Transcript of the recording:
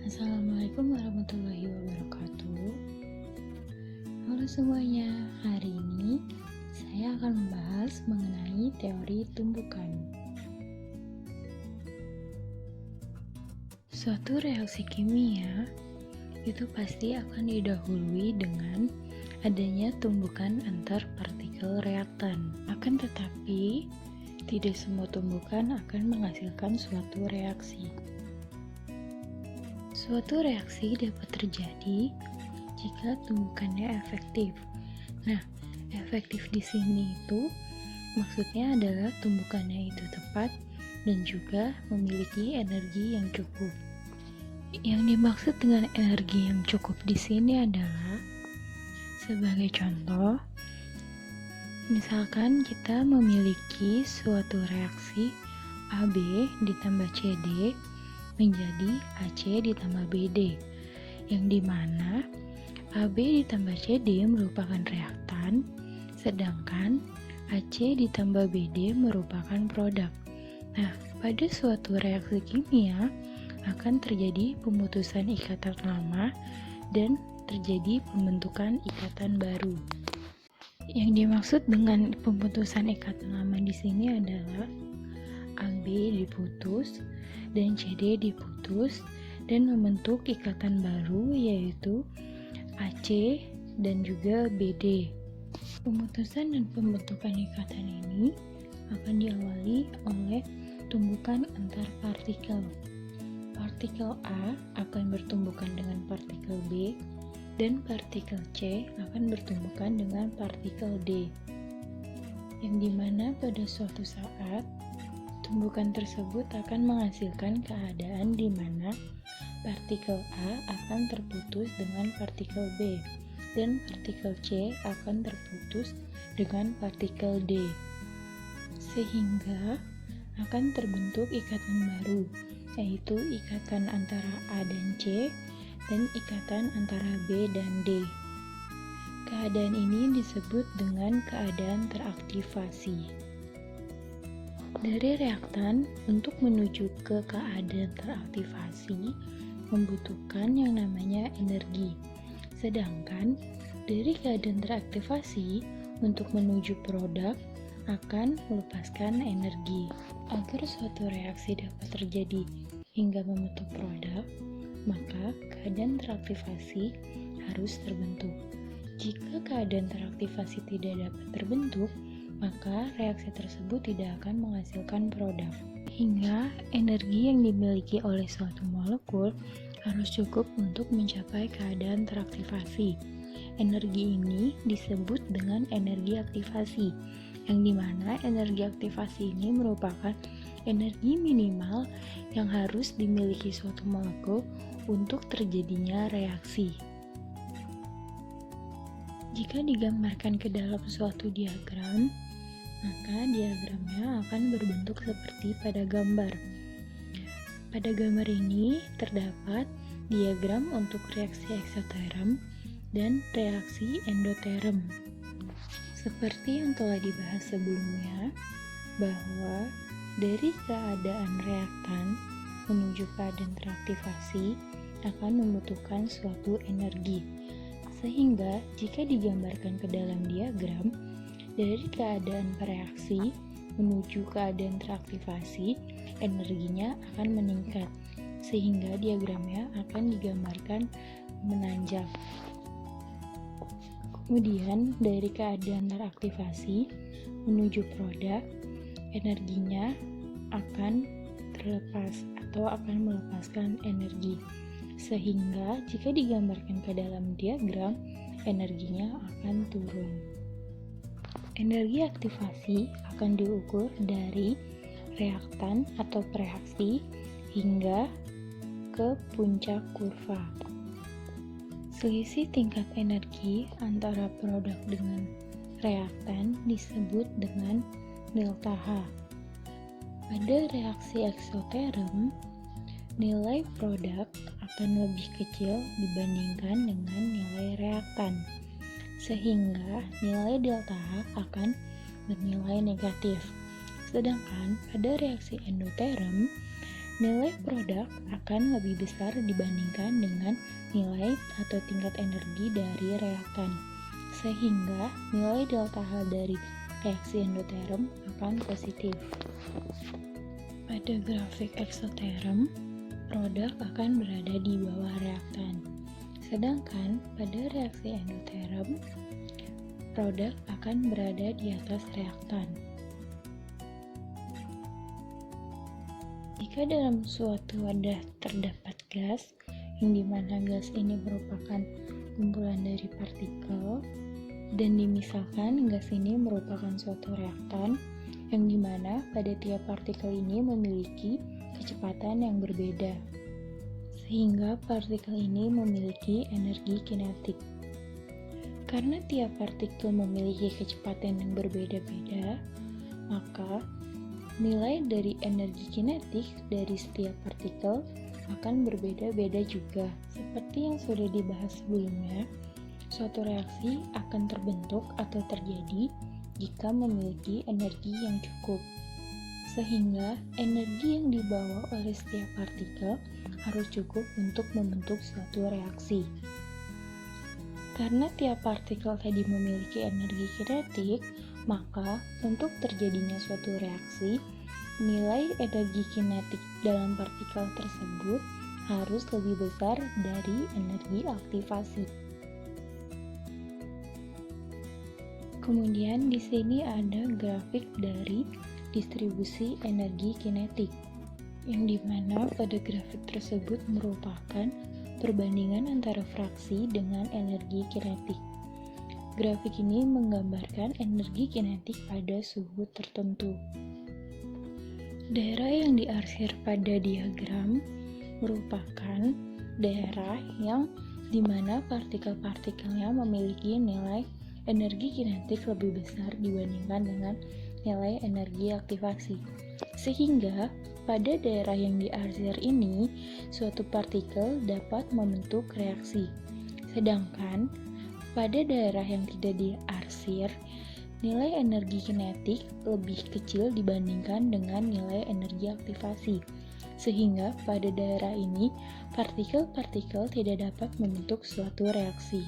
Assalamualaikum warahmatullahi wabarakatuh. Halo semuanya, hari ini saya akan membahas mengenai teori tumbukan. Suatu reaksi kimia itu pasti akan didahului dengan adanya tumbukan antar partikel reaktan. Akan tetapi, tidak semua tumbukan akan menghasilkan suatu reaksi. Suatu reaksi dapat terjadi jika tumbukannya efektif. Nah, efektif di sini itu maksudnya adalah tumbukannya itu tepat dan juga memiliki energi yang cukup. Yang dimaksud dengan energi yang cukup di sini adalah sebagai contoh, misalkan kita memiliki suatu reaksi AB ditambah CD menjadi AC ditambah BD, yang dimana AB ditambah CD merupakan reaktan, sedangkan AC ditambah BD merupakan produk. Nah, pada suatu reaksi kimia akan terjadi pemutusan ikatan lama dan terjadi pembentukan ikatan baru. Yang dimaksud dengan pemutusan ikatan lama di sini adalah AB diputus dan CD diputus dan membentuk ikatan baru yaitu AC dan juga BD. Pemutusan dan pembentukan ikatan ini akan diawali oleh tumbukan antar partikel. Partikel A akan bertumbukan dengan partikel B dan partikel C akan bertumbukan dengan partikel D. Yang dimana pada suatu saat tumbukan tersebut akan menghasilkan keadaan di mana partikel A akan terputus dengan partikel B dan partikel C akan terputus dengan partikel D, sehingga akan terbentuk ikatan baru, yaitu ikatan antara A dan C dan ikatan antara B dan D. Keadaan ini disebut dengan keadaan teraktivasi. Dari reaktan untuk menuju ke keadaan teraktivasi membutuhkan yang namanya energi. Sedangkan dari keadaan teraktivasi untuk menuju produk akan melepaskan energi. Agar suatu reaksi dapat terjadi hingga membentuk produk, maka keadaan teraktivasi harus terbentuk. Jika keadaan teraktivasi tidak dapat terbentuk, maka reaksi tersebut tidak akan menghasilkan produk. Hingga energi yang dimiliki oleh suatu molekul harus cukup untuk mencapai keadaan teraktivasi. Energi ini disebut dengan energi aktivasi, yang dimana energi aktivasi ini merupakan energi minimal yang harus dimiliki suatu molekul untuk terjadinya reaksi. Jika digambarkan ke dalam suatu diagram, maka diagramnya akan berbentuk seperti pada gambar. Pada gambar ini terdapat diagram untuk reaksi eksoterm dan reaksi endoterm. Seperti yang telah dibahas sebelumnya, bahwa dari keadaan reaktan menuju keadaan teraktivasi akan membutuhkan suatu energi. Sehingga jika digambarkan ke dalam diagram, dari keadaan bereaksi menuju keadaan teraktivasi, energinya akan meningkat, sehingga diagramnya akan digambarkan menanjak. Kemudian dari keadaan teraktivasi menuju produk, energinya akan terlepas atau akan melepaskan energi, sehingga jika digambarkan ke dalam diagram, energinya akan turun. Energi aktivasi akan diukur dari reaktan atau preaksi hingga ke puncak kurva. Selisih tingkat energi antara produk dengan reaktan disebut dengan delta H. Pada reaksi eksoterm, nilai produk akan lebih kecil dibandingkan dengan nilai reaktan, sehingga nilai delta H akan bernilai negatif. Sedangkan pada reaksi endoterm, nilai produk akan lebih besar dibandingkan dengan nilai atau tingkat energi dari reaktan, sehingga nilai delta H dari reaksi endoterm akan positif. Pada grafik eksoterm, produk akan berada di bawah reaktan, sedangkan pada reaksi endoterm, produk akan berada di atas reaktan. Jika dalam suatu wadah terdapat gas, yang dimana gas ini merupakan kumpulan dari partikel, dan dimisalkan gas ini merupakan suatu reaktan, yang dimana pada tiap partikel ini memiliki kecepatan yang berbeda, sehingga partikel ini memiliki energi kinetik. Karena tiap partikel memiliki kecepatan yang berbeda-beda, maka nilai dari energi kinetik dari setiap partikel akan berbeda-beda juga. Seperti yang sudah dibahas sebelumnya, suatu reaksi akan terbentuk atau terjadi jika memiliki energi yang cukup, sehingga energi yang dibawa oleh setiap partikel harus cukup untuk membentuk suatu reaksi. Karena tiap partikel tadi memiliki energi kinetik, maka untuk terjadinya suatu reaksi, nilai energi kinetik dalam partikel tersebut harus lebih besar dari energi aktivasi. Kemudian di sini ada grafik dari distribusi energi kinetik, yang dimana pada grafik tersebut merupakan perbandingan antara fraksi dengan energi kinetik. Grafik ini menggambarkan energi kinetik pada suhu tertentu. Daerah yang diarsir pada diagram merupakan daerah yang dimana partikel-partikelnya memiliki nilai energi kinetik lebih besar dibandingkan dengan nilai energi aktivasi. Sehingga pada daerah yang diarsir ini, suatu partikel dapat membentuk reaksi. Sedangkan pada daerah yang tidak diarsir, nilai energi kinetik lebih kecil dibandingkan dengan nilai energi aktivasi. Sehingga pada daerah ini, partikel-partikel tidak dapat membentuk suatu reaksi.